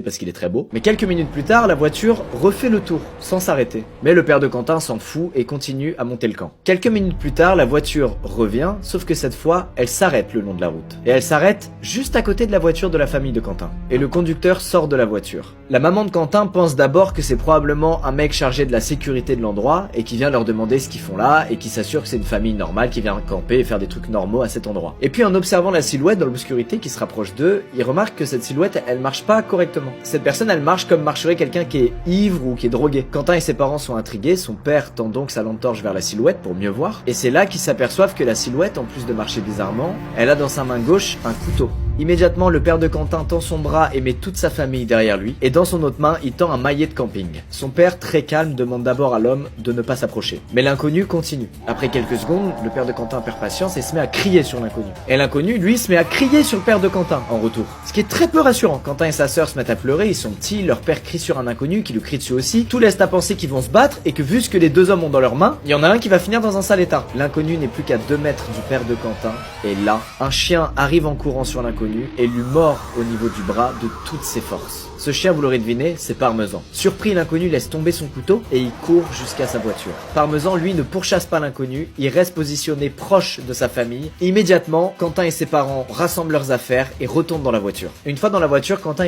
parce qu'il est très beau. Mais quelques minutes plus tard, la voiture refait le tour, sans s'arrêter. Mais le père de Quentin s'en fout et continue à monter le camp. Quelques minutes plus tard, la voiture revient, sauf que cette fois, elle s'arrête le long de la route. Et elle s'arrête juste à côté de la voiture de la famille de Quentin. Et le conducteur sort de la voiture. La maman de Quentin pense d'abord que c'est probablement un mec chargé de la sécurité de l'endroit et qui vient leur demander ce qu'ils font là et qui s'assure que c'est une famille normale qui vient camper et faire des trucs normaux à cet endroit. Et puis en observant la silhouette dans l'obscurité qui se rapproche d'eux, il remarque que cette silhouette, elle marche pas correctement. Cette personne, elle marche comme marcherait quelqu'un qui est ivre ou qui est drogué. Quentin et ses parents sont intrigués, son père tend donc sa lampe torche vers la silhouette pour mieux voir, et c'est là qu'ils s'aperçoivent que la silhouette, en plus de marcher bizarrement, elle a dans sa main gauche un couteau. Immédiatement, le père de Quentin tend son bras et met toute sa famille derrière lui, et dans son autre main, il tend un maillet de camping. Son père, très calme, demande d'abord à l'homme de ne pas s'approcher. Mais l'inconnu continue. Après quelques secondes, le père de Quentin perd patience et se met à crier sur l'inconnu. Et l'inconnu, lui, se met à crier sur le père de Quentin en retour. Ce qui est très peu rassurant. Quentin et sa sœur se mettent à pleurer, ils sont petits, leur père crie sur un inconnu qui lui crie dessus aussi. Tout laisse à penser qu'ils vont se battre et que vu ce que les deux hommes ont dans leurs mains, il y en a un qui va finir dans un sale état. L'inconnu n'est plus qu'à 2 mètres du père de Quentin, et là, un chien arrive en courant sur l'inconnu et lui mord au niveau du bras de toutes ses forces. Ce chien, vous l'aurez deviné, c'est Parmesan. Surpris, l'inconnu laisse tomber son couteau et il court jusqu'à sa voiture. Parmesan, lui, ne pourchasse pas l'inconnu, il reste positionné proche de sa famille. Et immédiatement, Quentin et ses parents rassemblent leurs affaires et retournent dans la voiture. Une fois dans la voiture, Quentin